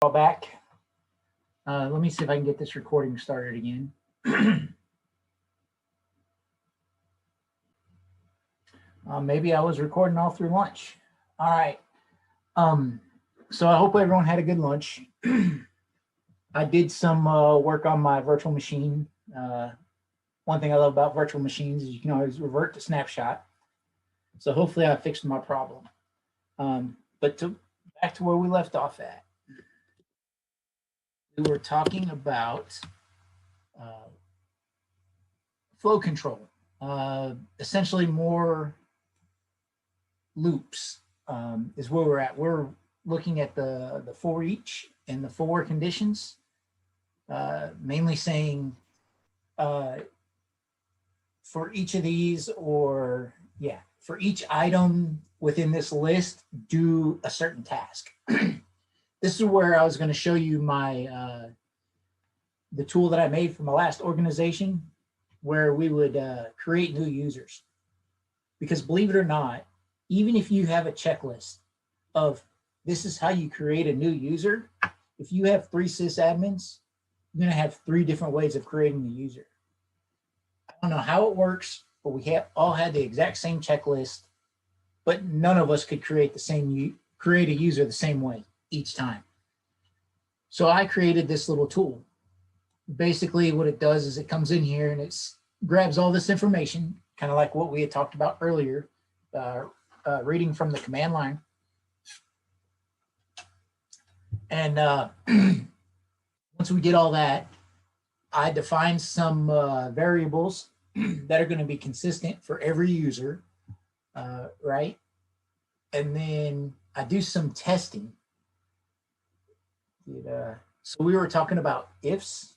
Back. Let me see if I can get this recording started again. Maybe I was recording all through lunch. All right. So I hope everyone had a good lunch. I did some work on my virtual machine. One thing I love about virtual machines is you can always revert to snapshot. So hopefully I fixed my problem. But back to where we left off at. We were talking about flow control, essentially more loops is where we're at. We're looking at the ForEach and the for conditions, mainly saying for each of these, or for each item within this list, do a certain task. This is where I was going to show you my the tool that I made for my last organization, where we would create new users. Because believe it or not, even if you have a checklist of this is how you create a new user, if you have 3 sysadmins, you're going to have 3 different ways of creating the user. I don't know how it works, but we all had the exact same checklist, but none of us could create a user the same way each time. So I created this little tool. Basically what it does is it comes in here and it grabs all this information, kind of like what we had talked about earlier, reading from the command line. And once we get all that, I define some variables that are going to be consistent for every user, right? And then I do some testing. So we were talking about ifs.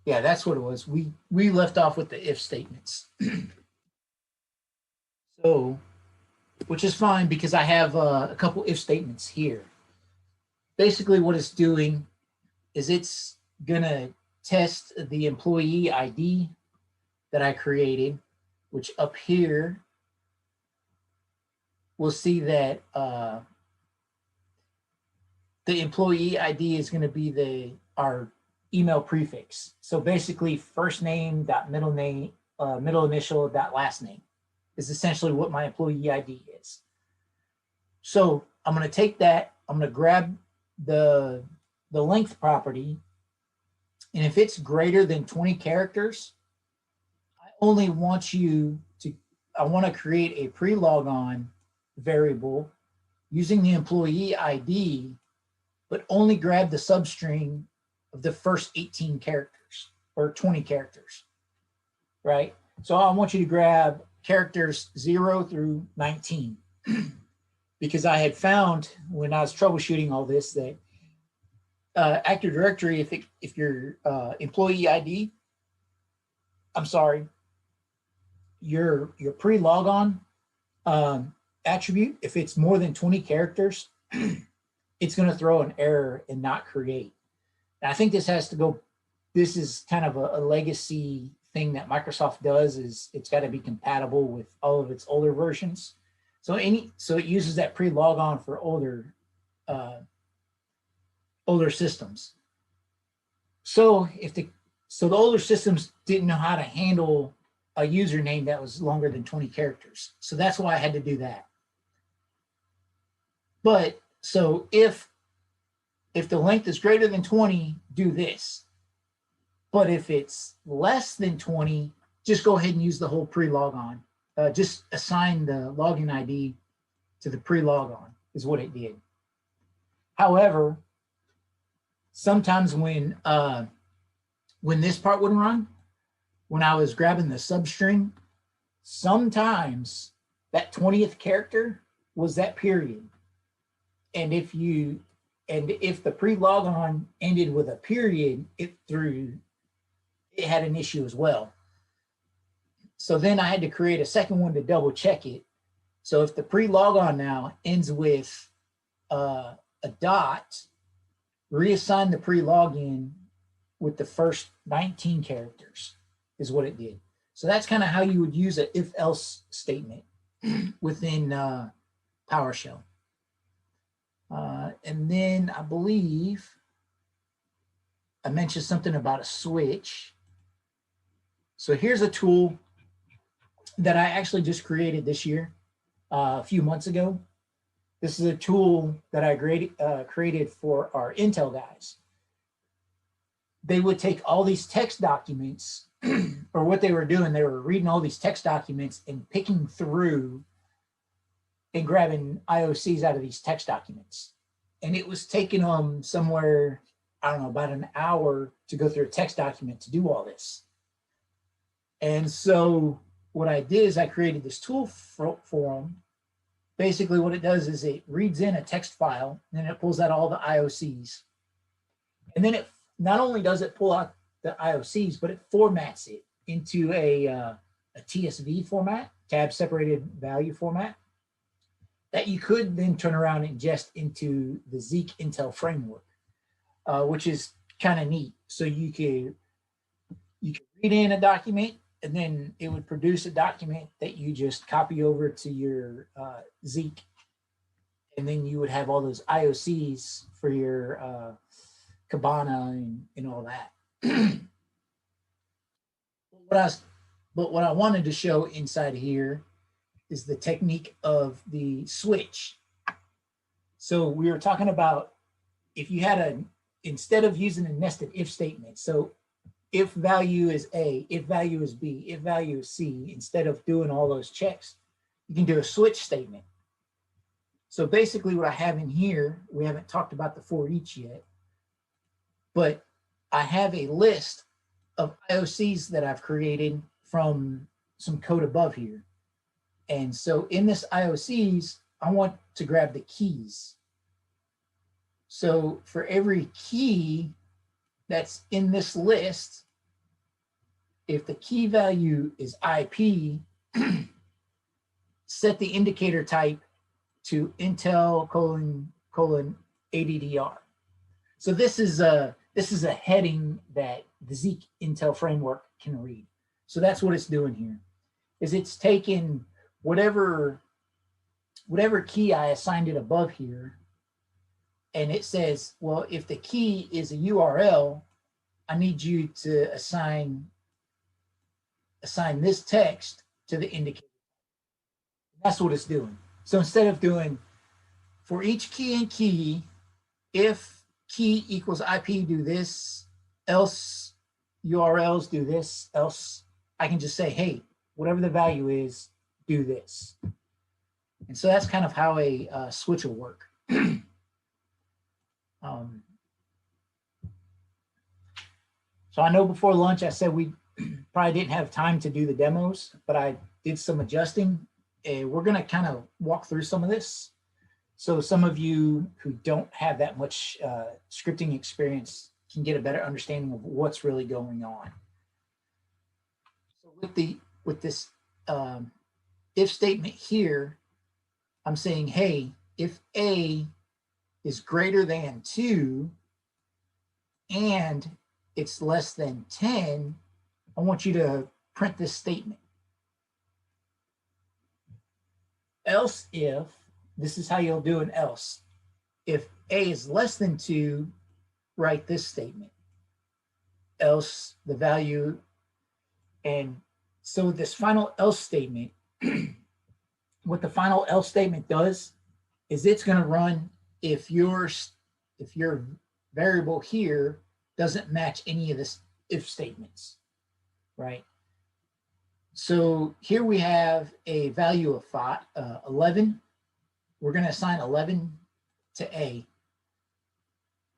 Yeah, that's what it was. We left off with the if statements. So, which is fine because I have a couple if statements here. Basically what it's doing is it's gonna test the employee ID that I created, which up here, we'll see that the employee ID is going to be our email prefix. So basically, first name dot middle name middle initial dot last name is essentially what my employee ID is. So I'm going to take that. I'm going to grab the length property, and if it's greater than 20 characters, I only want I want to create a pre-logon variable using the employee ID, but only grab the substring of the first 18 characters or 20 characters, right? So I want you to grab characters 0 through 19 because I had found when I was troubleshooting all this that Active Directory, if your employee ID, your pre-logon attribute, if it's more than 20 characters, it's going to throw an error and not create. And I think this is kind of a legacy thing that Microsoft does, is it's got to be compatible with all of its older versions. So it uses that pre-logon for older systems. So the older systems didn't know how to handle a username that was longer than 20 characters. So that's why I had to do that. But so if the length is greater than 20, do this. But if it's less than 20, just go ahead and use the whole pre-logon. Just assign the login ID to the pre-logon is what it did. However, sometimes when this part wouldn't run, when I was grabbing the substring, sometimes that 20th character was that period. And if the pre-logon ended with a period, it had an issue as well. So then I had to create a second one to double check it. So if the pre-logon now ends with a dot, reassign the pre-login with the first 19 characters is what it did. So that's kind of how you would use an if-else statement within PowerShell. And then I believe I mentioned something about a switch. So here's a tool that I actually just created this year, a few months ago. This is a tool that I created for our Intel guys. They would take all these text documents, or what they were doing, they were reading all these text documents and picking through and grabbing IOCs out of these text documents. And it was taking them somewhere, I don't know, about an hour to go through a text document to do all this. And so what I did is I created this tool for them. Basically what it does is it reads in a text file, and then it pulls out all the IOCs. And then it not only does it pull out the IOCs, but it formats it into a TSV format, tab separated value format, that you could then turn around and ingest into the Zeek Intel framework, which is kind of neat. So you can read in a document, and then it would produce a document that you just copy over to your Zeek, and then you would have all those IOCs for your Kibana and all that. But what I wanted to show inside here is the technique of the switch. So we were talking about if you had instead of using a nested if statement, so if value is A, if value is B, if value is C, instead of doing all those checks, you can do a switch statement. So basically what I have in here, we haven't talked about the ForEach yet, but I have a list of IOCs that I've created from some code above here. And so in this IOCs, I want to grab the keys. So for every key that's in this list, if the key value is IP, set the indicator type to Intel : ADDR. So this is a heading that the Zeek Intel framework can read. So that's what it's doing here, is it's taking whatever key I assigned it above here, and it says, well, if the key is a URL, I need you to assign this text to the indicator. That's what it's doing. So instead of doing for each key and key, if key equals IP, do this, else URLs do this, else I can just say, hey, whatever the value is, do this. And so that's kind of how a switch will work. So I know before lunch I said we probably didn't have time to do the demos, but I did some adjusting. We're going to kind of walk through some of this. So some of you who don't have that much scripting experience can get a better understanding of what's really going on. So with this if statement here, I'm saying, hey, if A is greater than 2 and it's less than 10, I want you to print this statement. Else if, this is how you'll do an else. If A is less than 2, write this statement. Else the value, and so this final else statement, what the final else statement does is it's going to run if your variable here doesn't match any of this if statements, right? So here we have a value of 11. We're going to assign 11 to A.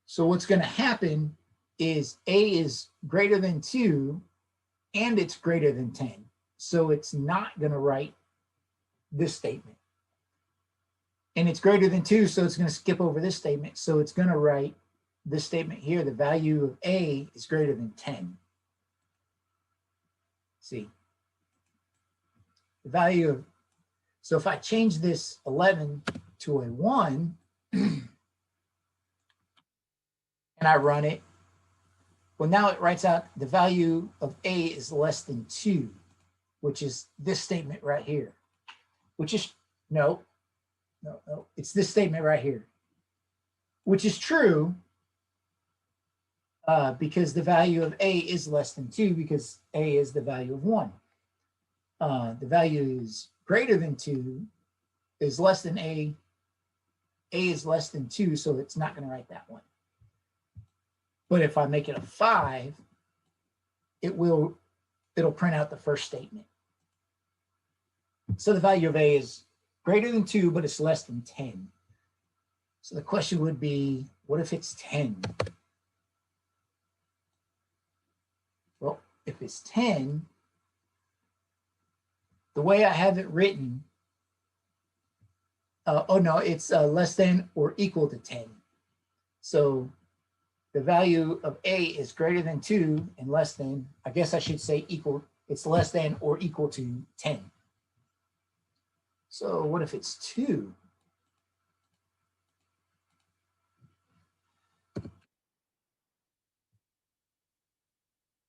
So what's going to happen is A is greater than 2 and it's greater than 10. So it's not going to write this statement. And it's greater than 2, so it's going to skip over this statement. So it's going to write this statement here. The value of A is greater than 10. See? The value of, so if I change this 11 to a 1, and I run it, well, now it writes out the value of A is less than 2, which is this statement right here, which is, no, it's this statement right here. which is true because the value of A is less than 2 because A is the value of 1. The value is greater than 2 is less than A is less than 2, so it's not going to write that one. But if I make it a 5, it'll print out the first statement. So the value of A is greater than 2, but it's less than 10. So the question would be, what if it's 10? Well, if it's 10, the way I have it written, oh no, it's less than or equal to 10. So the value of A is greater than 2 and less than, I guess I should say equal, it's less than or equal to 10. So what if it's 2?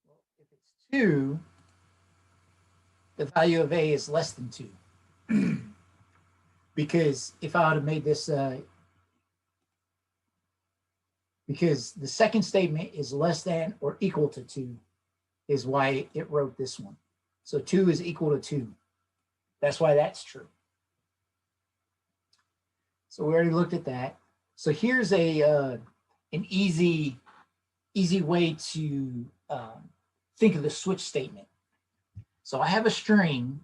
Well, if it's 2, the value of A is less than 2. Because if I would have made this, because the second statement is less than or equal to 2 is why it wrote this one. So 2 is equal to 2. That's why that's true. So we already looked at that. So here's an easy way to think of the switch statement. So I have a string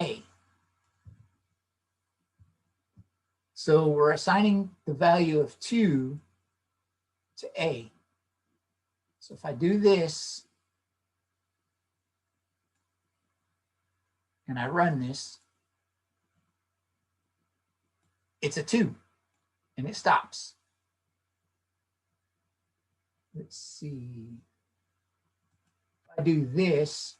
A. So we're assigning the value of 2 to A. So if I do this and I run this, it's a 2 and it stops. Let's see. If I do this,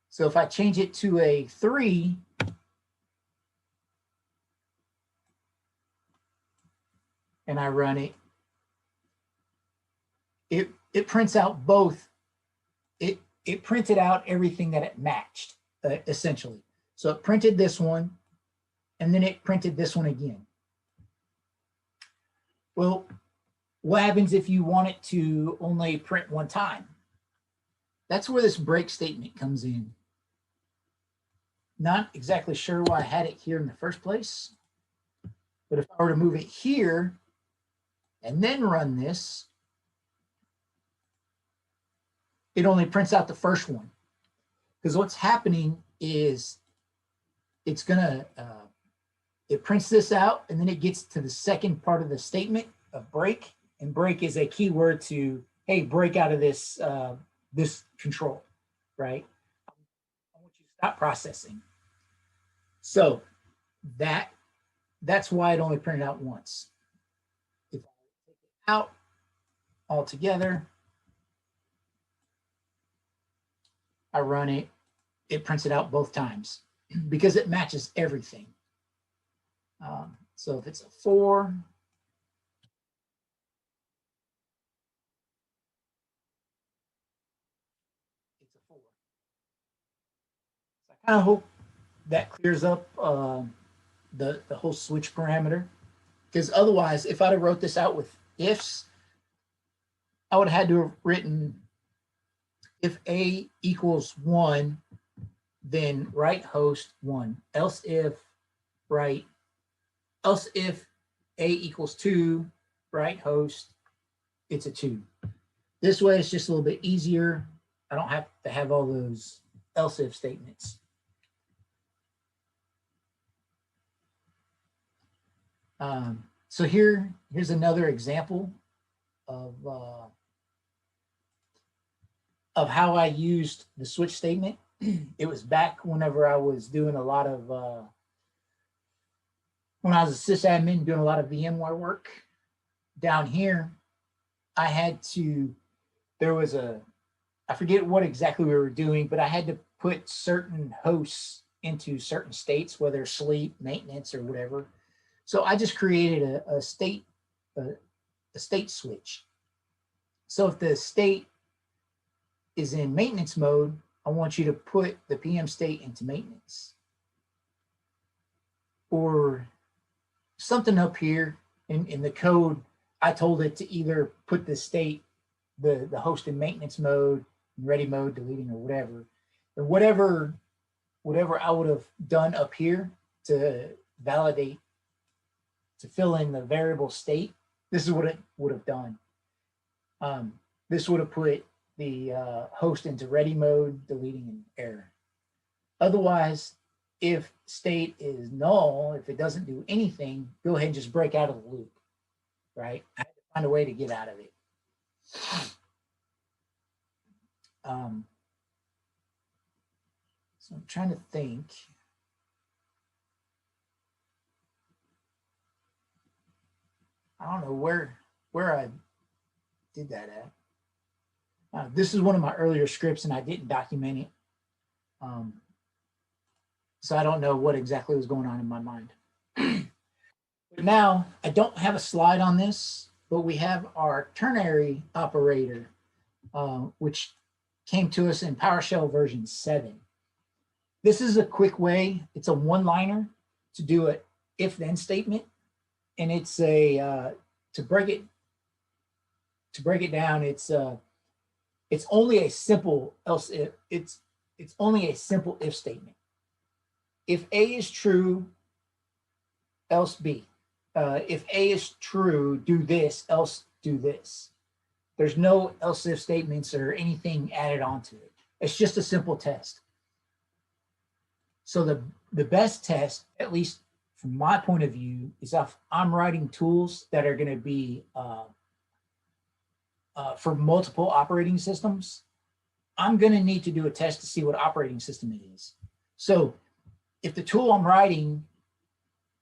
so if I change it to a 3, and I run it, it prints out both. It printed out everything that it matched, essentially. So it printed this one, and then it printed this one again. Well, what happens if you want it to only print one time? That's where this break statement comes in. Not exactly sure why I had it here in the first place, but if I were to move it here and then run this, it only prints out the first one. Because what's happening is it's gonna, it prints this out and then it gets to the second part of the statement of break, and break is a keyword to, hey, break out of this, this control, right? I want you to stop processing. So that's why it only printed out once. If I take it out altogether, I run it, it prints it out both times because it matches everything. So if it's a 4, it's a 4. So I kind of hope that clears up the whole switch parameter, because otherwise, if I'd have wrote this out with ifs, I would have had to have written if A equals 1, then write host 1, else if A equals 2, write host, it's a 2. This way it's just a little bit easier. I don't have to have all those else if statements. So here's another example of how I used the switch statement. It was back whenever I was doing a lot of, when I was a sysadmin doing a lot of VMware work. Down here, I had to, there was a, I forget what exactly we were doing, but I had to put certain hosts into certain states, whether sleep, maintenance, or whatever. So I just created a state switch. So if the state is in maintenance mode, I want you to put the PM state into maintenance. Or something up here in the code, I told it to either put the state, the host in maintenance mode, ready mode, deleting, or whatever. And whatever I would have done up here to validate, to fill in the variable state, this is what it would have done. This would have put the host into ready mode, deleting, and error. Otherwise, if state is null, if it doesn't do anything, go ahead and just break out of the loop, right? I have to find a way to get out of it. So I'm trying to think. I don't know where I did that at. This is one of my earlier scripts, and I didn't document it. So I don't know what exactly was going on in my mind. But now, I don't have a slide on this, but we have our ternary operator, which came to us in PowerShell version 7. This is a quick way, it's a one-liner to do an if-then statement. And it's a, to break it down, it's only a simple else if, it's only a simple if statement. If A is true, else B. If A is true, do this, else do this. There's no else if statements or anything added onto it. It's just a simple test. So the best test, at least from my point of view, is if I'm writing tools that are going to be for multiple operating systems, I'm going to need to do a test to see what operating system it is. So if the tool I'm writing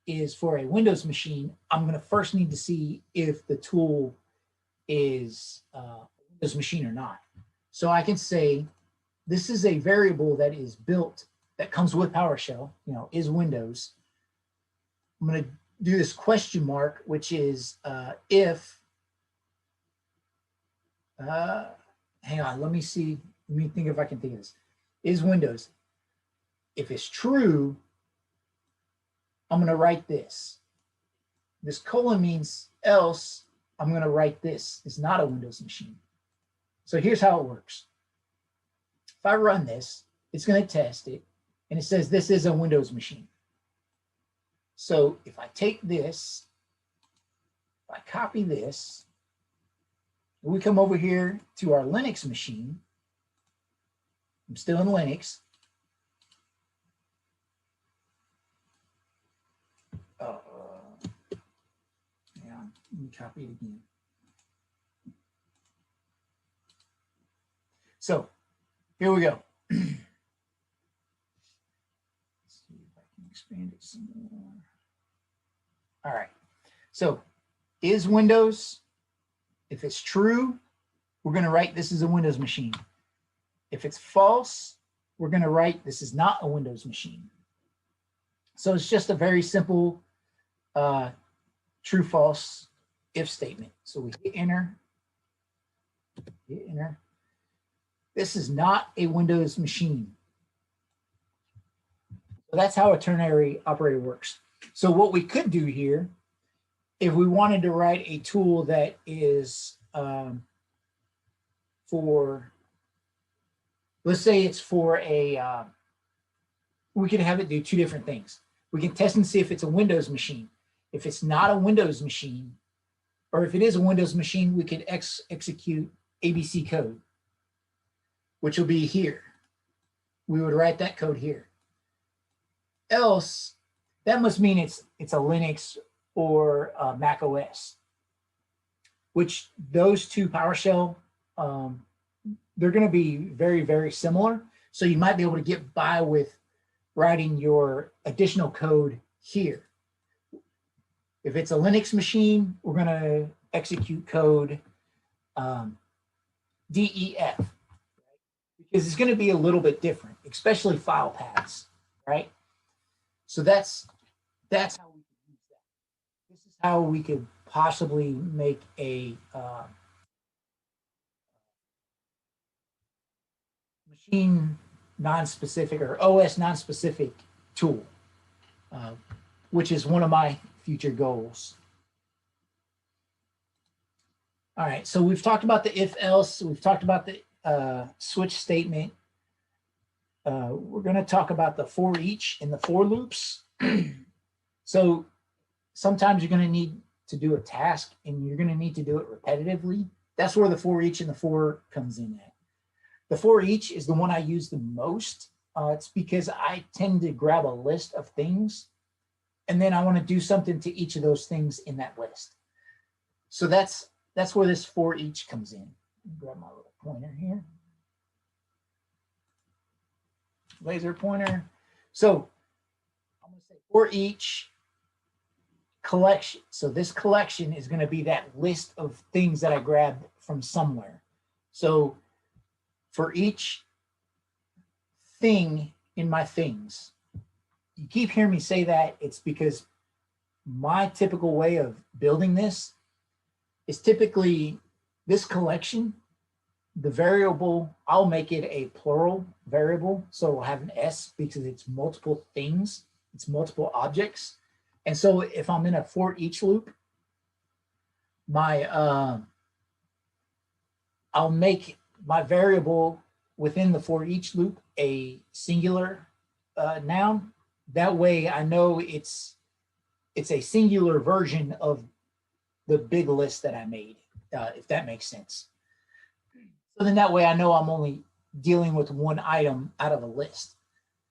is for a Windows machine, I'm going to first need to see if the tool is a Windows machine or not. So I can say this is a variable that is built, that comes with PowerShell, is Windows. I'm going to do this question mark, which is if, hang on, let me see, let me think if I can think of this, is Windows. If it's true, I'm going to write this. This colon means else, I'm going to write this. It's not a Windows machine. So here's how it works. If I run this, it's going to test it, and it says this is a Windows machine. So if I take this, if I copy this, we come over here to our Linux machine. I'm still in Linux. Yeah, let me copy it again. So here we go. Let's see if I can expand it some more. All right. So is Windows, if it's true, we're going to write this is a Windows machine. If it's false, we're going to write this is not a Windows machine. So it's just a very simple true false if statement. So we hit enter, hit enter. This is not a Windows machine. So that's how a ternary operator works. So what we could do here, if we wanted to write a tool that is for, let's say it's for a, we could have it do two different things. We can test and see if it's a Windows machine. If it's not a Windows machine, or if it is a Windows machine, we could execute ABC code, which will be here. We would write that code here. Else, that must mean it's a Linux or Mac OS, which those two PowerShell, they're going to be very, very similar. So you might be able to get by with writing your additional code here. If it's a Linux machine, we're going to execute code DEF, because it's going to be a little bit different, especially file paths, right? So that's how we can use that. This is how we could possibly make a machine non-specific or OS non-specific tool, which is one of my future goals. All right, so we've talked about the if else, we've talked about the switch statement. We're going to talk about the for each and the for loops. So sometimes you're going to need to do a task and you're going to need to do it repetitively. That's where the for each and the for comes in at. The for each is the one I use the most. It's because I tend to grab a list of things and then I want to do something to each of those things in that list. So that's where this for each comes in. Grab my little pointer here. Laser pointer. So I'm going to say for each collection. So this collection is going to be that list of things that I grabbed from somewhere. So for each thing in my things, you keep hearing me say that, it's because my typical way of building this is typically this collection, the variable, I'll make it a plural variable. So it'll have an S because it's multiple things, it's multiple objects. And so if I'm in a for each loop, I'll make my variable within the for each loop a singular noun. That way I know it's a singular version of the big list that I made, if that makes sense. So then that way I know I'm only dealing with one item out of a list.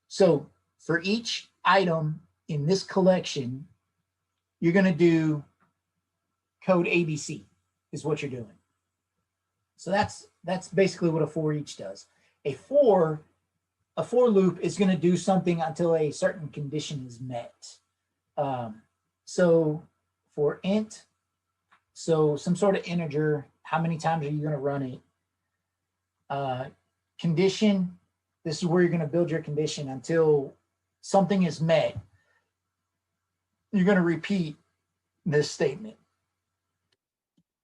So for each item in this collection, you're going to do code ABC is what you're doing. So that's basically what a for each does. A for loop is going to do something until a certain condition is met. So for int, so some sort of integer, how many times are you going to run it? Condition, this is where you're going to build your condition until something is met. You're going to repeat this statement.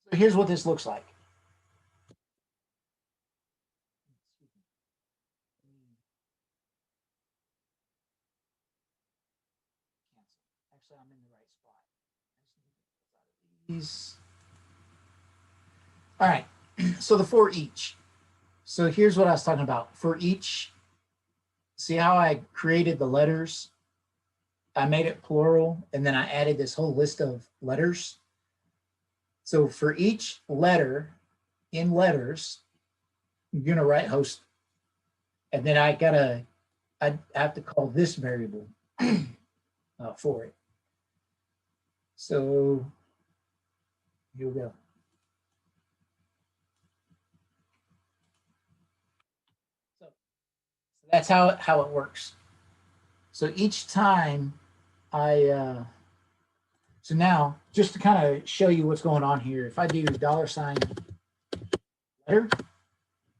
So here's what this looks like. Actually, I'm in the right spot. These. All right, so the for each. So here's what I was talking about. For each, see how I created the letters? I made it plural, and then I added this whole list of letters. So for each letter in letters, you're going to write host. And then I have to call this variable for it. So here we go. So that's how it works. So each time so now just to kind of show you what's going on here, if I do $letter,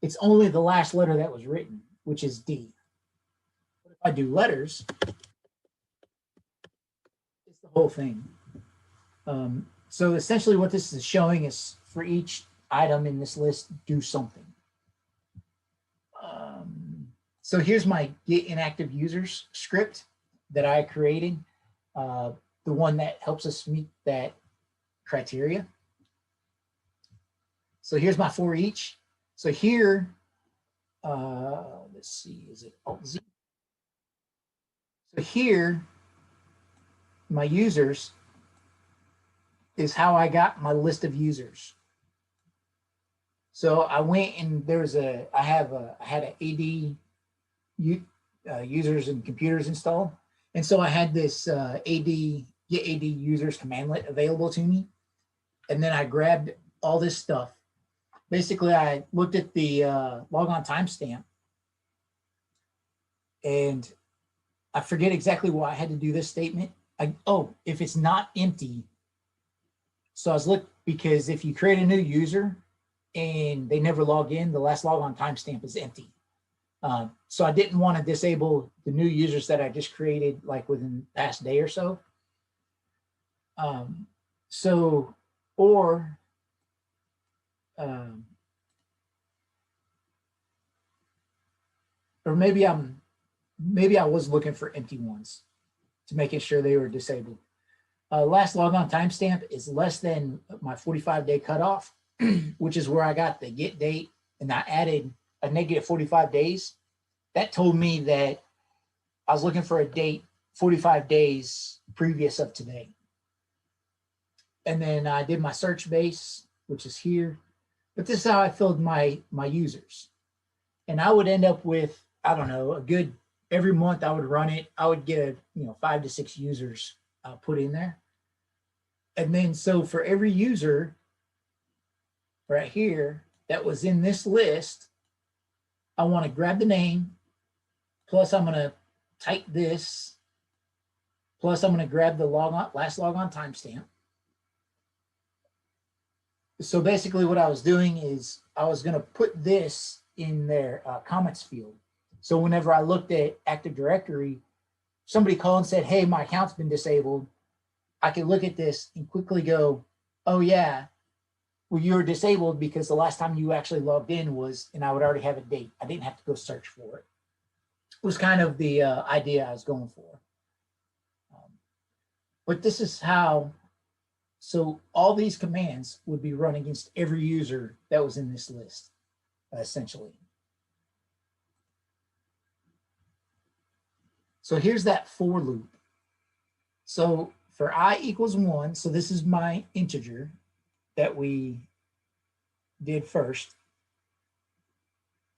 it's only the last letter that was written, which is D. But if I do letters, it's the whole thing. So essentially what this is showing is for each item in this list, do something. So here's my get inactive users script that I created, the one that helps us meet that criteria. So here's my for each. So here, let's see, is it Alt-Z? So here, my users is how I got my list of users. So I went and I had an AD users and computers installed. And so I had this get AD users commandlet available to me. And then I grabbed all this stuff. Basically, I looked at the logon timestamp, and I forget exactly why I had to do this statement. If it's not empty. So I was looking, because if you create a new user and they never log in, the last logon timestamp is empty. So I didn't want to disable the new users that I just created like within the past day or so. Or maybe I was looking for empty ones to making sure they were disabled. last logon timestamp is less than my 45-day cutoff, which is where I got the get date, and I added a negative 45 days. That told me that I was looking for a date 45 days previous of today. And then I did my search base, which is here. But this is how I filled my users. And I would end up with, I don't know, a good, every month I would run it. I would get, 5 to 6 users put in there. And then so for every user right here that was in this list, I want to grab the name, plus I'm going to type this, plus I'm going to grab the last logon timestamp. So basically what I was doing is I was going to put this in their comments field. So whenever I looked at Active Directory, somebody called and said, hey, my account's been disabled. I could look at this and quickly go, oh yeah, well, you were disabled because the last time you actually logged in was, and I would already have a date. I didn't have to go search for it. It was kind of the idea I was going for. But this is how, so all these commands would be run against every user that was in this list, essentially. So here's that for loop. So for I equals 1, so this is my integer that we did first.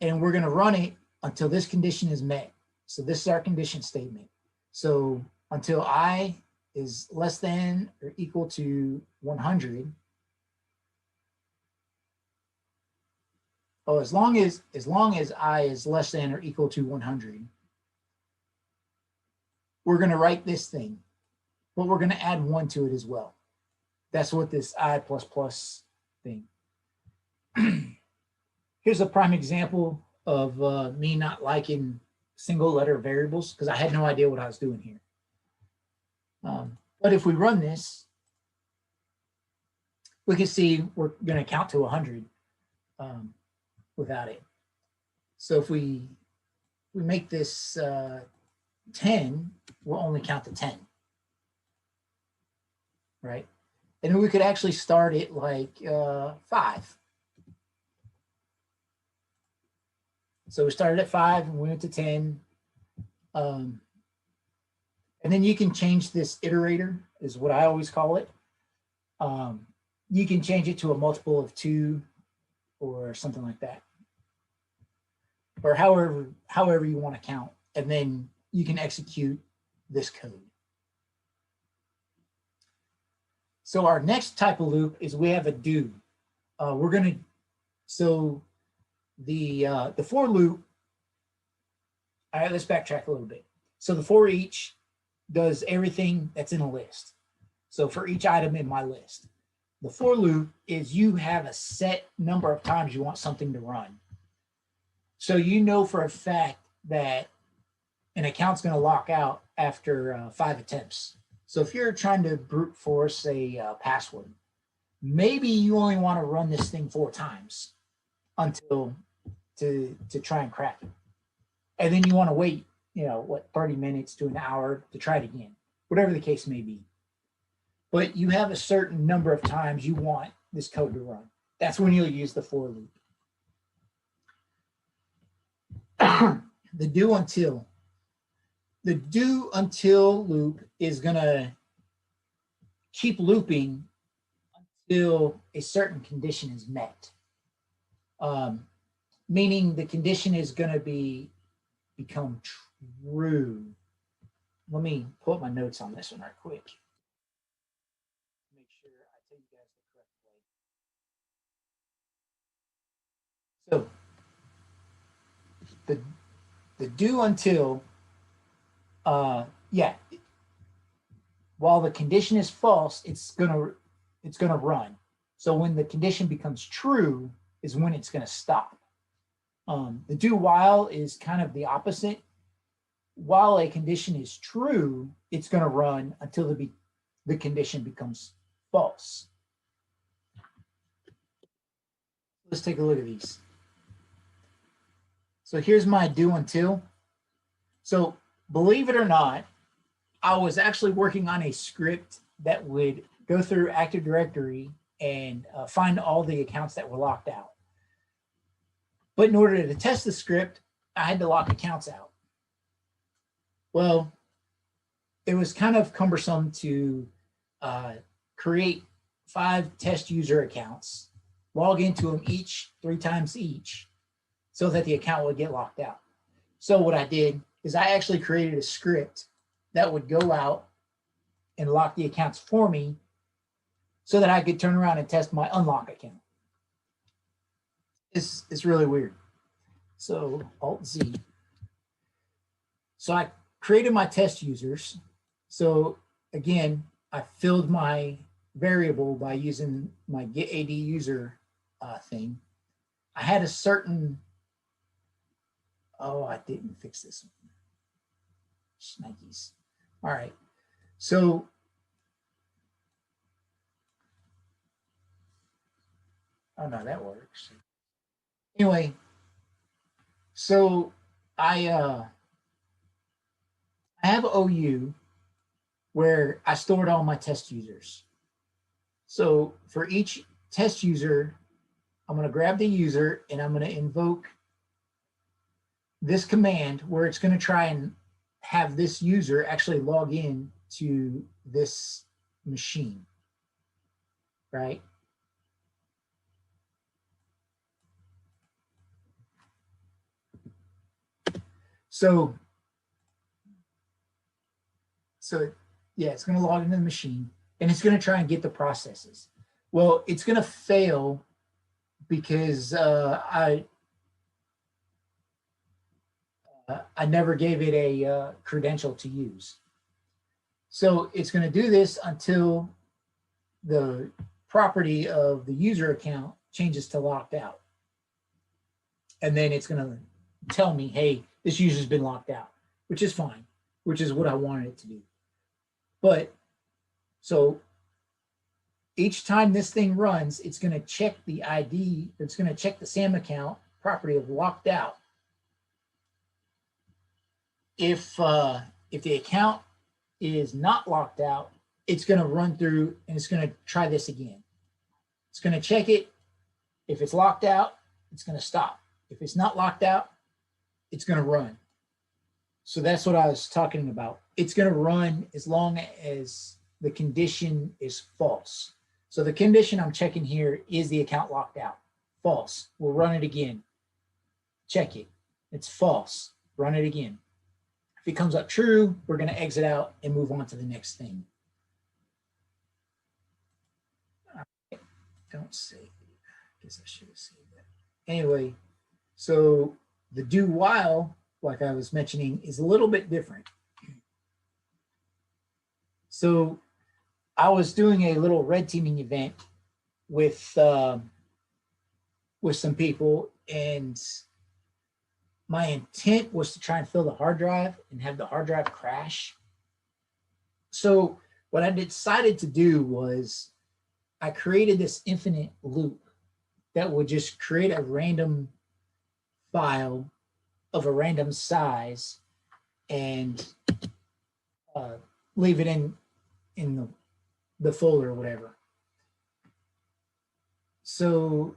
And we're going to run it until this condition is met. So this is our condition statement. So until I is less than or equal to 100. Oh, as long as I is less than or equal to 100, we're going to write this thing, but we're going to add 1 to it as well. That's what this I++ thing. Here's a prime example of me not liking single letter variables because I had no idea what I was doing here. But if we run this, we can see we're going to count to 100 without it. So if we make this 10, we'll only count to 10, right? And then we could actually start it like 5. So we started at 5 and we went to 10. And then you can change this iterator, is what I always call it. You can change it to a multiple of 2 or something like that. Or however you want to count. And then you can execute this code. So our next type of loop is we have a do. We're going to, so the for loop, all right, let's backtrack a little bit. So the for each does everything that's in a list. So for each item in my list, the for loop is you have a set number of times you want something to run. So you know for a fact that an account's going to lock out after 5 attempts. So if you're trying to brute force a password, maybe you only want to run this thing 4 times until to try and crack it. And then you want to wait, 30 minutes to an hour to try it again, whatever the case may be. But you have a certain number of times you want this code to run. That's when you'll use the for loop. The do until. The do until loop is going to keep looping until a certain condition is met. Meaning the condition is going to become true. Let me pull up my notes on this one right quick. Make sure I tell you guys the correct way. So the do until, while the condition is false, it's gonna run. So when the condition becomes true is when it's gonna stop. The do while is kind of the opposite. While a condition is true, it's going to run until the condition becomes false. Let's take a look at these. So here's my do until. So believe it or not, I was actually working on a script that would go through Active Directory and find all the accounts that were locked out. But in order to test the script, I had to lock accounts out. Well, it was kind of cumbersome to create 5 test user accounts, log into them each 3 times each, so that the account would get locked out. So what I did is I actually created a script that would go out and lock the accounts for me so that I could turn around and test my unlock account. It's really weird. So Alt-Z. So I created my test users. So again, I filled my variable by using my getAdUser thing. I had a certain, oh, I didn't fix this one. Shnikes. All right. So oh no, that works. Anyway, so I have OU where I stored all my test users. So for each test user, I'm going to grab the user and I'm going to invoke this command where it's going to try and have this user actually log in to this machine, right? So yeah, it's going to log into the machine and it's going to try and get the processes. Well, it's going to fail because I never gave it a credential to use. So it's going to do this until the property of the user account changes to locked out. And then it's going to tell me, hey, this user's been locked out, which is fine, which is what I wanted it to do. But so each time this thing runs, it's going to check the ID, it's going to check the SAM account property of locked out. If the account is not locked out, it's going to run through and it's going to try this again. It's going to check it. If it's locked out, it's going to stop. If it's not locked out, it's going to run. So that's what I was talking about. It's going to run as long as the condition is false. So the condition I'm checking here is the account locked out. False. We'll run it again. Check it. It's false. Run it again. If it comes up true, we're going to exit out and move on to the next thing. Don't save it. I guess I should have saved that. Anyway, so the do while, like I was mentioning, is a little bit different. So I was doing a little red teaming event with some people, and my intent was to try and fill the hard drive and have the hard drive crash. So what I decided to do was I created this infinite loop that would just create a random file of a random size and leave it in the folder or whatever. So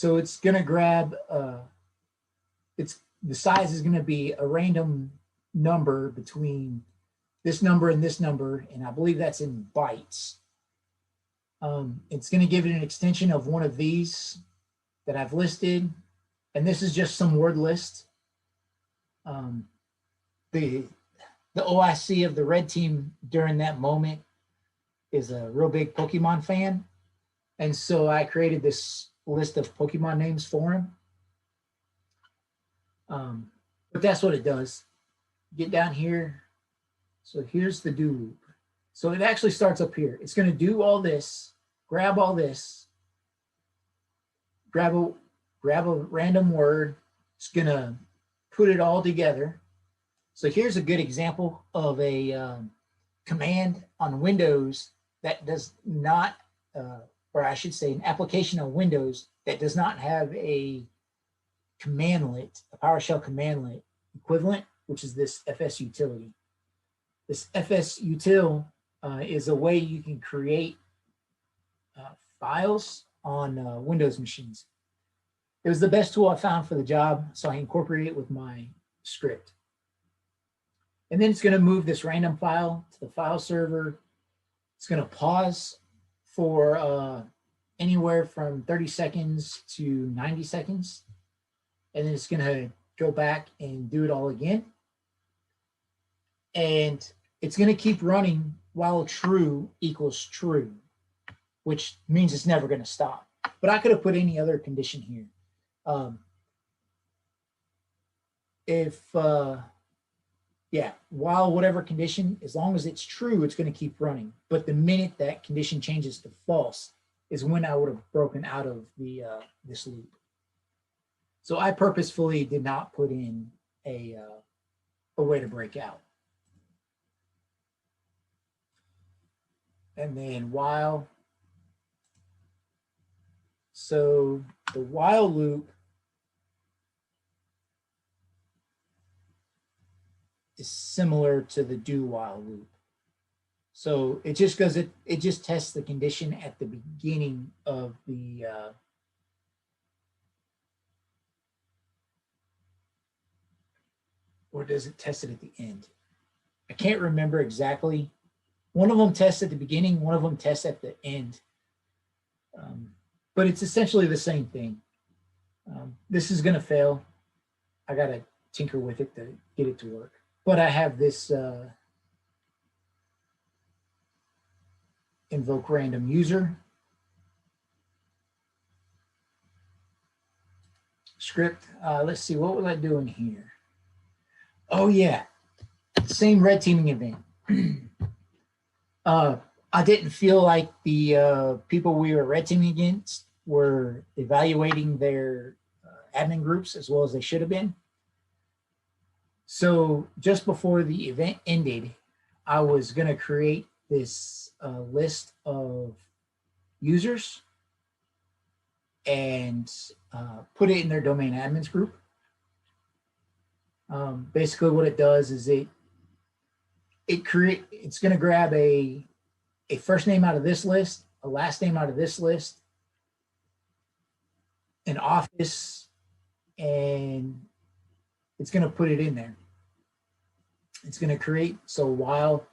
it's gonna grab the size is gonna be a random number between this number and this number, and I believe that's in bytes. It's gonna give it an extension of one of these that I've listed, and this is just some word list. The OIC of the red team during that moment is a real big Pokemon fan. And so I created this list of Pokemon names for him. But that's what it does. Get down here. So here's the do loop. So it actually starts up here. It's going to do all this, grab all this, grab a random word. It's going to put it all together. So here's a good example of a command on Windows that does not, or I should say an application on Windows that does not have a commandlet, a PowerShell commandlet equivalent, which is this fs utility. This fs util is a way you can create files on Windows machines. It was the best tool I found for the job, so I incorporated it with my script. And then it's going to move this random file to the file server. It's going to pause for anywhere from 30 seconds to 90 seconds. And then it's going to go back and do it all again. And it's going to keep running while true equals true, which means it's never going to stop. But I could have put any other condition here. While whatever condition, as long as it's true, it's going to keep running. But the minute that condition changes to false is when I would have broken out of the this loop. So I purposefully did not put in a way to break out. And then while. So the while loop is similar to the do while loop. So it just goes, it just tests the condition at the beginning of the or does it test it at the end? I can't remember exactly. One of them tests at the beginning, one of them tests at the end. But it's essentially the same thing. This is going to fail. I got to tinker with it to get it to work. But I have this invoke random user script. Let's see, what was I doing here? Oh yeah, same red teaming event. I didn't feel like the people we were red teaming against were evaluating their admin groups as well as they should have been. So just before the event ended, I was going to create this list of users and put it in their domain admins group. Basically what it does is it's going to grab a first name out of this list, a last name out of this list, an office, and it's going to put it in there. It's going to create, so the while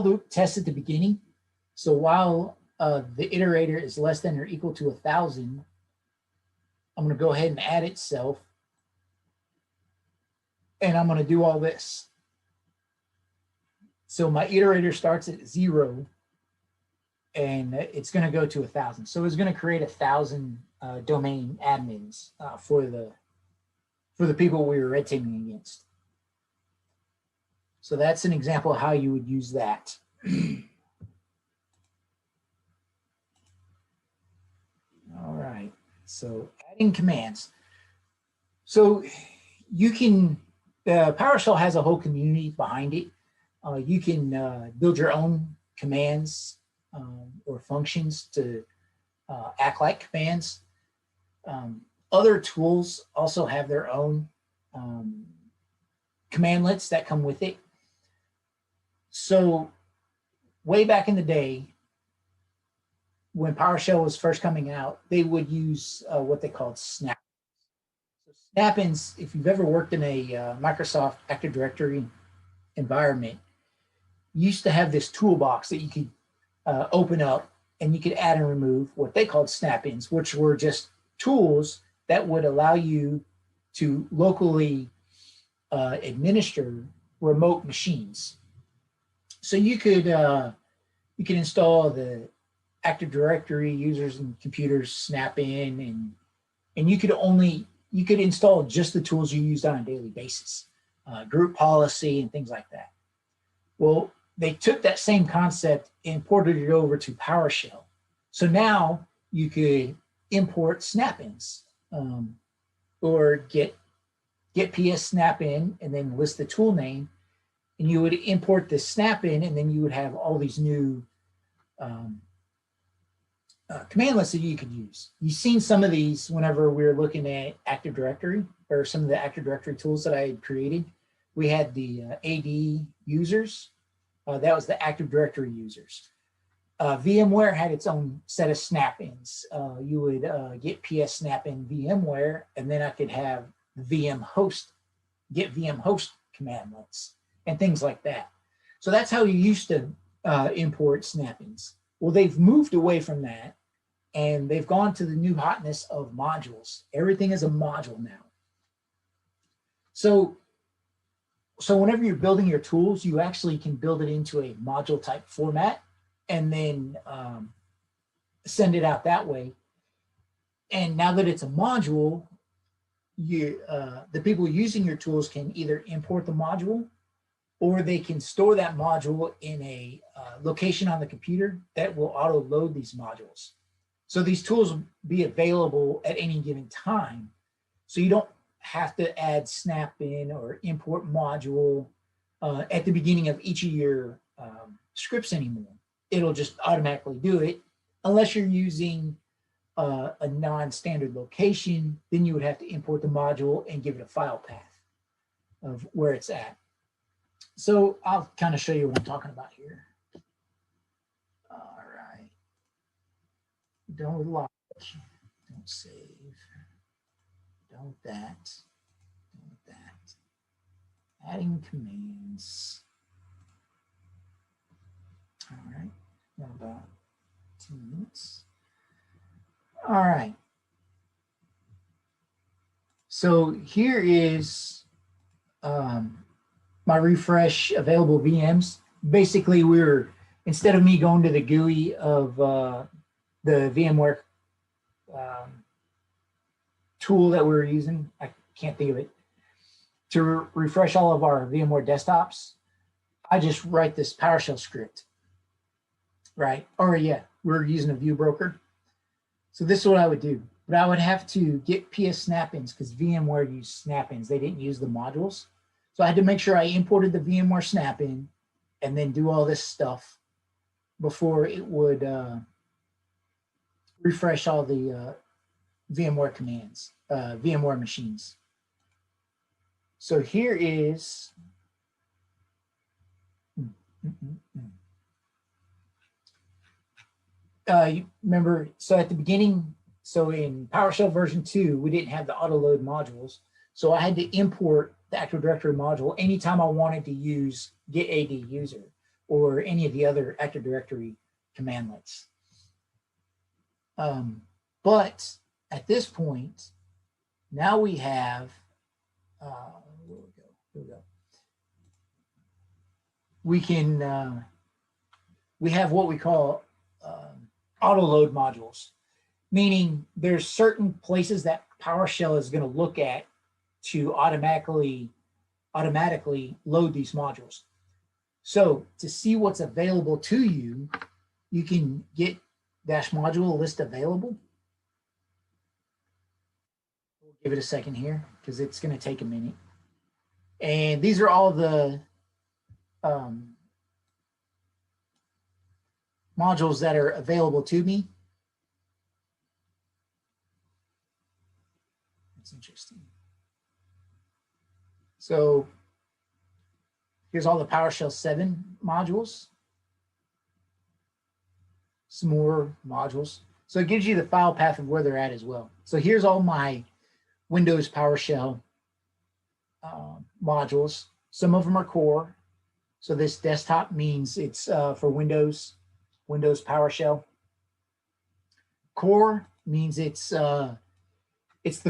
loop tests at the beginning. So while the iterator is less than or equal to 1,000, I'm going to go ahead and add itself. And I'm going to do all this. So my iterator starts at 0 and it's going to go to 1,000. So it's going to create 1,000 domain admins for the people we were red teaming against. So that's an example of how you would use that. All right, so adding commands. So you can, PowerShell has a whole community behind it. You can build your own commands or functions to act like commands. Other tools also have their own commandlets that come with it. So way back in the day, when PowerShell was first coming out, they would use what they called snap. So snap-ins, if you've ever worked in a Microsoft Active Directory environment, you used to have this toolbox that you could open up and you could add and remove what they called snap-ins, which were just tools that would allow you to locally administer remote machines. So you could install the Active Directory users and computers snap-in, and you could install just the tools you used on a daily basis, group policy and things like that. Well, they took that same concept and ported it over to PowerShell. So now you could import snap-ins or get ps snap-in and then list the tool name, and you would import the snap-in, and then you would have all these new commandlets that you could use. You've seen some of these whenever we were looking at Active Directory or some of the Active Directory tools that I had created. we had the AD users. That was the Active Directory users. VMware had its own set of snap-ins. You would get ps snap-in VMware, and then I could have VM host, get VM host commandlets and things like that. So that's how you used to import snap-ins. Well, they've moved away from that, and they've gone to the new hotness of modules. Everything is a module now. So whenever you're building your tools, you actually can build it into a module type format and then send it out that way. And now that it's a module, the people using your tools can either import the module, or they can store that module in a location on the computer that will auto load these modules. So these tools will be available at any given time. So you don't have to add snap-in or import module at the beginning of each of your scripts anymore. It'll just automatically do it. Unless you're using a non-standard location, then you would have to import the module and give it a file path of where it's at. So I'll kind of show you what I'm talking about here. All right. Don't lock, don't save, don't that, don't that. Adding commands. All right, got about 2 minutes. All right. So here is my refresh available VMs. Basically, instead of me going to the GUI of the VMware tool that we were using, I can't think of it, to refresh all of our VMware desktops, I just write this PowerShell script, right? Or yeah, we're using a view broker. So this is what I would do. But I would have to get PS snap-ins because VMware used snap-ins. They didn't use the modules. So I had to make sure I imported the VMware snap-in and then do all this stuff before it would refresh all the VMware commands, VMware machines. So here is, you remember, so at the beginning, so in PowerShell version 2, we didn't have the auto load modules. So I had to import the Active Directory module anytime I wanted to use get AD user or any of the other Active Directory commandlets. But at this point, now we have, here we go. We can, we have what we call auto load modules, meaning there's certain places that PowerShell is going to look at to automatically load these modules. So to see what's available to you, you can get -module list available. We'll give it a second here because it's going to take a minute. And these are all the modules that are available to me. That's interesting. So here's all the PowerShell 7 modules. Some more modules. So it gives you the file path of where they're at as well. So here's all my Windows PowerShell modules. Some of them are core. So this desktop means it's for Windows PowerShell. Core means it's the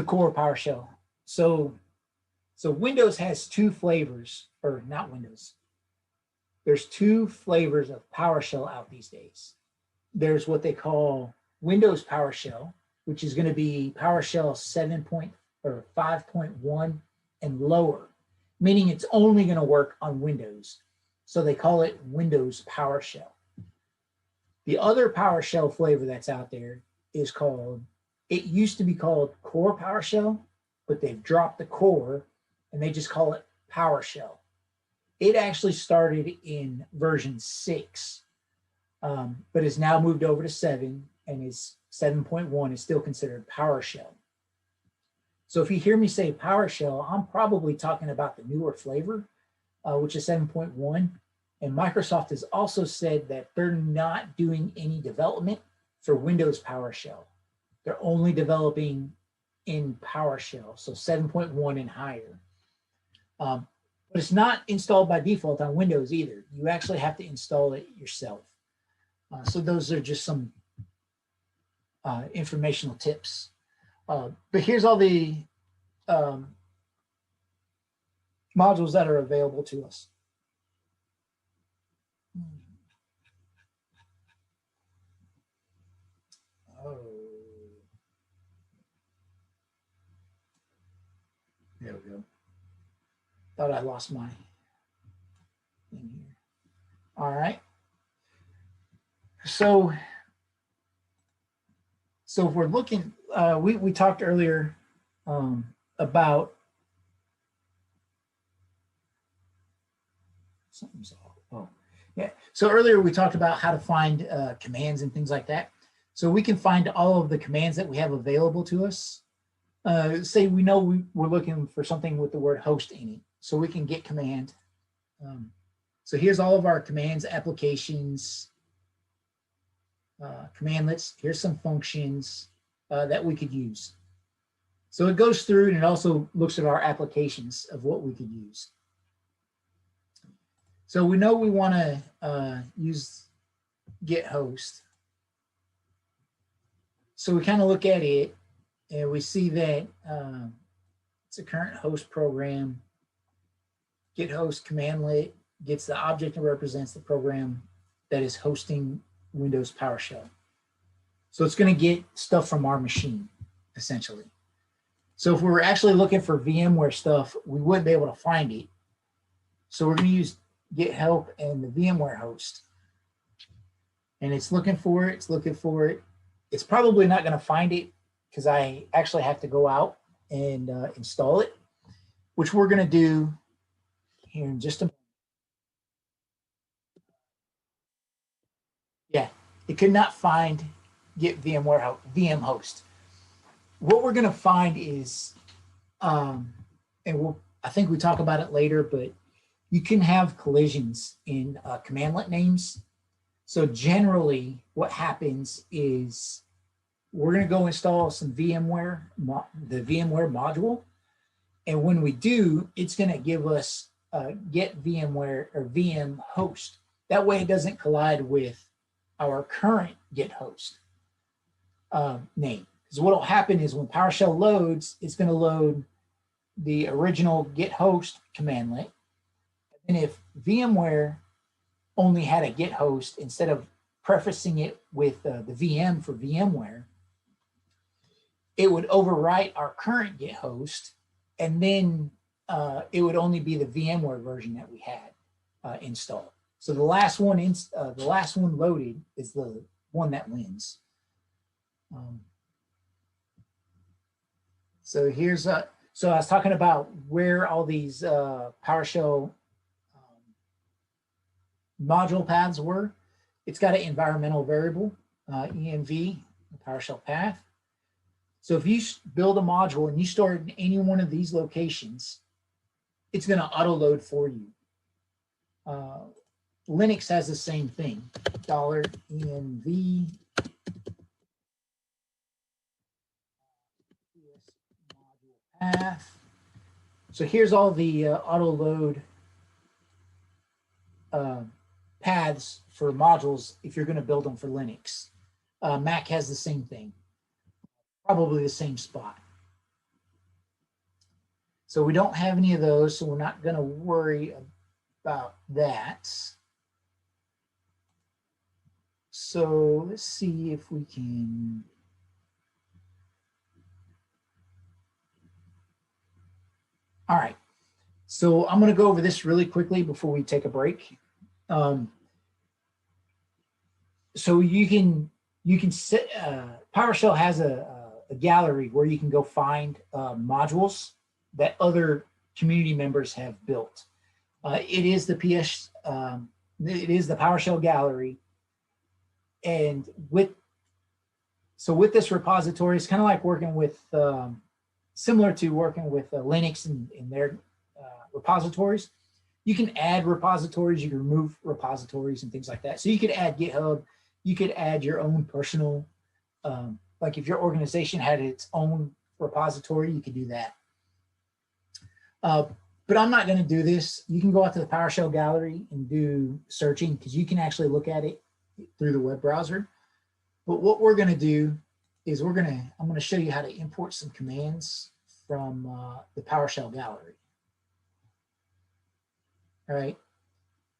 core PowerShell. So Windows has two flavors, or not Windows. There's two flavors of PowerShell out these days. There's what they call Windows PowerShell, which is going to be PowerShell 5.1 and lower, meaning it's only going to work on Windows. So they call it Windows PowerShell. The other PowerShell flavor that's out there is called, it used to be called Core PowerShell, but they've dropped the core and they just call it PowerShell. It actually started in version 6, but is now moved over to 7, and is 7.1 is still considered PowerShell. So if you hear me say PowerShell, I'm probably talking about the newer flavor, which is 7.1. And Microsoft has also said that they're not doing any development for Windows PowerShell. They're only developing in PowerShell, so 7.1 and higher. But it's not installed by default on Windows either. You actually have to install it yourself. So those are just some informational tips. But here's all the modules that are available to us. Oh. There we go. Thought I lost my thing here. All right. So if we're looking, we talked earlier about something's off. Oh, yeah. So earlier we talked about how to find commands and things like that. So we can find all of the commands that we have available to us. Say we know we're looking for something with the word host in it, so we can get command. So here's all of our commands, applications, commandlets. Here's some functions that we could use. So it goes through and it also looks at our applications of what we could use. So we know we want to use get host. So we kind of look at it and we see that it's a current host program. Get host commandlet gets the object that represents the program that is hosting Windows PowerShell. So it's going to get stuff from our machine, essentially. So if we were actually looking for VMware stuff, we wouldn't be able to find it. So we're going to use get help and the VMware host. And it's looking for it, it's looking for it. It's probably not going to find it because I actually have to go out and install it, which we're going to do here in just a moment. Yeah, it could not find get VMware VM host. What we're going to find is, and I think we talk about it later, but you can have collisions in commandlet names. So generally what happens is we're going to go install some VMware, the VMware module. And when we do, it's going to give us get VMware or VM host. That way it doesn't collide with our current get host name. Because what will happen is when PowerShell loads, it's going to load the original get host commandlet. And if VMware only had a get host, instead of prefacing it with the VM for VMware, it would overwrite our current get host, and then it would only be the VMware version that we had installed. So the last one loaded is the one that wins. So here's so I was talking about where all these PowerShell module paths were. It's got an environmental variable, env, the PowerShell path. So if you build a module and you store it in any one of these locations, it's going to auto load for you. Linux has the same thing, $env module path. So here's all the auto load paths for modules if you're going to build them for Linux. Mac has the same thing, probably the same spot. So we don't have any of those, so we're not going to worry about that. So let's see if we can. All right, so I'm going to go over this really quickly before we take a break. So you can set, PowerShell has a gallery where you can go find modules that other community members have built. It is the PowerShell gallery, and with this repository, it's kind of like working with similar to working with Linux in their repositories. You can add repositories, you can remove repositories and things like that. So you could add GitHub, you could add your own personal, like if your organization had its own repository, you could do that. But I'm not going to do this. You can go out to the PowerShell gallery and do searching because you can actually look at it through the web browser. But what we're going to do is I'm going to show you how to import some commands from the PowerShell gallery. All right.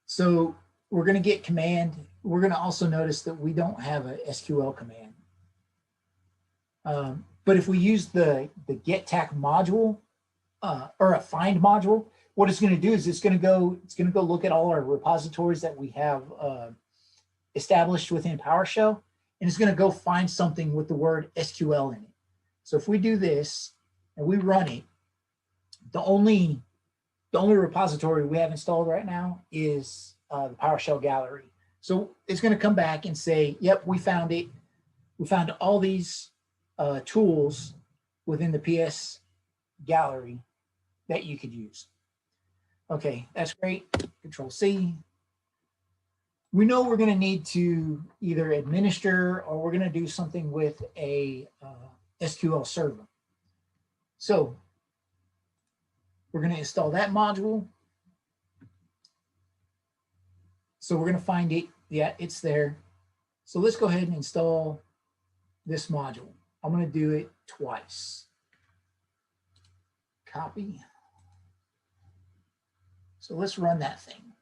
So we're going to get command. We're going to also notice that we don't have a SQL command. But if we use the get-tac module or a find module, what it's going to do is it's going to go look at all our repositories that we have established within PowerShell, and it's going to go find something with the word SQL in it. So if we do this and we run it, the only repository we have installed right now is the PowerShell gallery. So it's going to come back and say, yep, we found it. We found all these tools within the PS gallery that you could use. Okay, that's great. Control C. We know we're going to need to either administer or we're going to do something with a SQL server. So we're going to install that module. So we're going to find it. Yeah, it's there. So let's go ahead and install this module. I'm going to do it twice. Copy. So let's run that thing.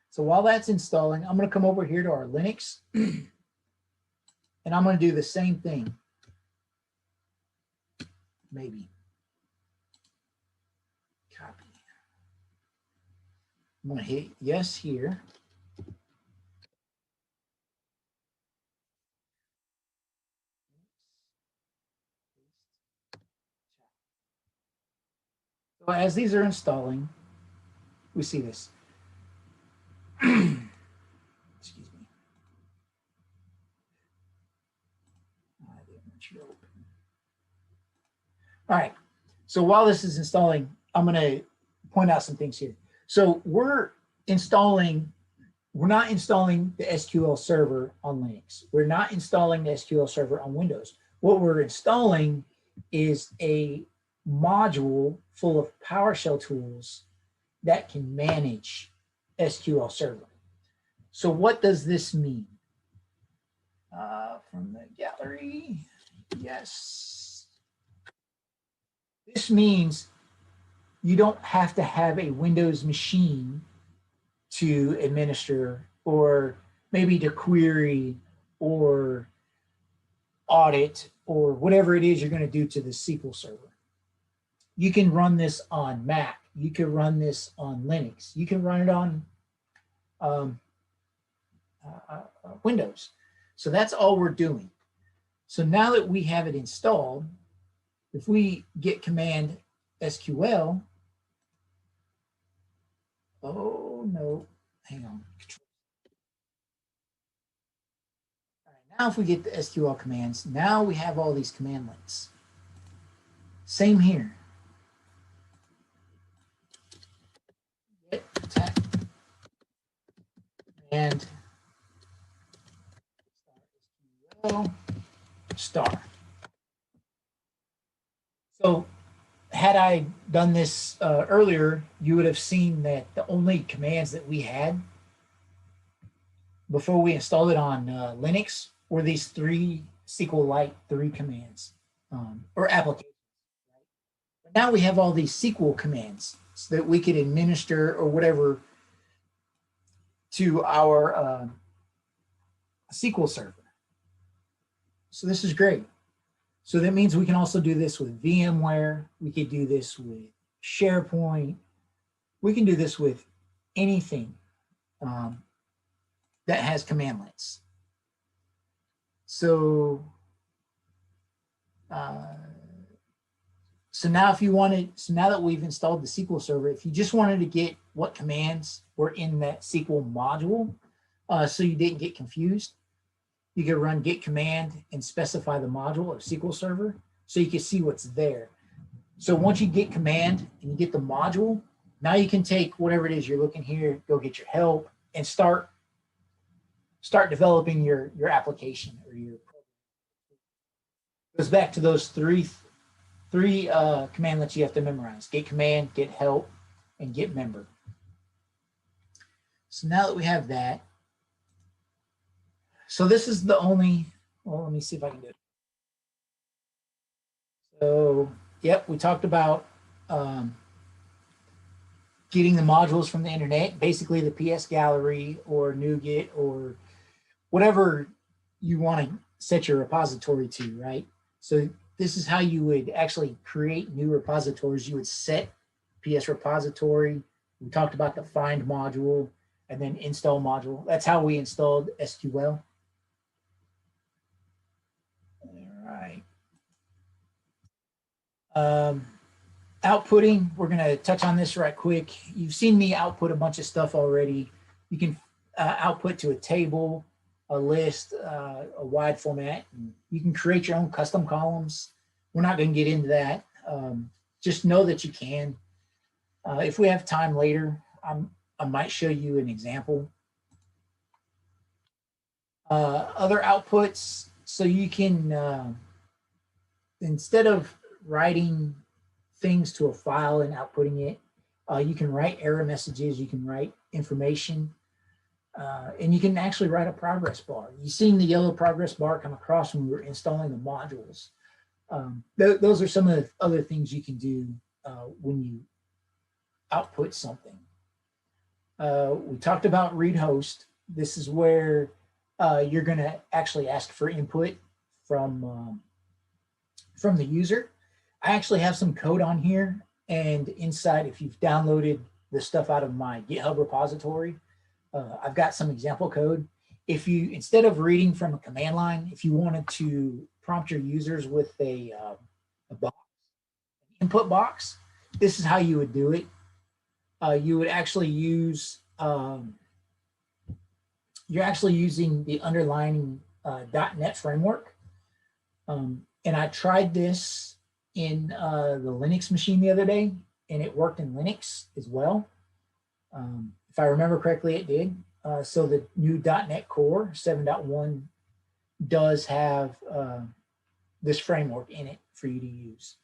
So while that's installing, I'm going to come over here to our Linux and I'm going to do the same thing. Maybe. Copy. I'm going to hit yes here. So as these are installing, we see this. Excuse me. All right. So while this is installing, I'm going to point out some things here. So we're not installing the SQL server on Linux. We're not installing the SQL server on Windows. What we're installing is a module full of PowerShell tools that can manage SQL Server. So what does this mean? From the gallery, yes. This means you don't have to have a Windows machine to administer or maybe to query or audit or whatever it is you're going to do to the SQL Server. You can run this on Mac. You can run this on Linux. You can run it on Windows. So that's all we're doing. So now that we have it installed, if we get command SQL, oh no, hang on. All right, now if we get the SQL commands, now we have all these commandlets. Same here. Get attack and SQL star. So had I done this earlier, you would have seen that the only commands that we had before we installed it on Linux were these three SQLite 3 commands or applications. But now we have all these SQL commands so that we could administer or whatever to our SQL server. So this is great. So that means we can also do this with VMware. We could do this with SharePoint. We can do this with anything that has commandlets. So, so now if you wanted, so now that we've installed the SQL server, if you just wanted to get what commands were in that SQL module, so you didn't get confused, you could run get command and specify the module of SQL Server so you can see what's there. So once you get command and you get the module, Now you can take whatever it is you're looking here, go get your help, and start developing your application or your program. It goes back to those three commandlets you have to memorize: get command, get help, and get member. So now that we have that, so this is the only, well, let me see if I can do it. So, yep, we talked about getting the modules from the internet, basically the PS Gallery or NuGet or whatever you want to set your repository to, right? So this is how you would actually create new repositories. You would set PS repository. We talked about the find module and then install module. That's how we installed SQL. All right. Outputting, we're going to touch on this right quick. You've seen me output a bunch of stuff already. You can output to a table, a list, a wide format. And you can create your own custom columns. We're not going to get into that. Just know that you can. If we have time later, I might show you an example. Other outputs, so you can, instead of writing things to a file and outputting it, you can write error messages, you can write information, and you can actually write a progress bar. You've seen the yellow progress bar come across when we were installing the modules. Those are some of the other things you can do when you output something. We talked about read host. This is where you're going to actually ask for input from the user. I actually have some code on here, and inside, if you've downloaded the stuff out of my GitHub repository, I've got some example code. If you, instead of reading from a command line, if you wanted to prompt your users with a box, an input box, this is how you would do it. You would actually use, you're actually using the underlying .NET framework. And I tried this in the Linux machine the other day, and it worked in Linux as well. If I remember correctly, it did. So the new .NET Core 7.1 does have this framework in it for you to use.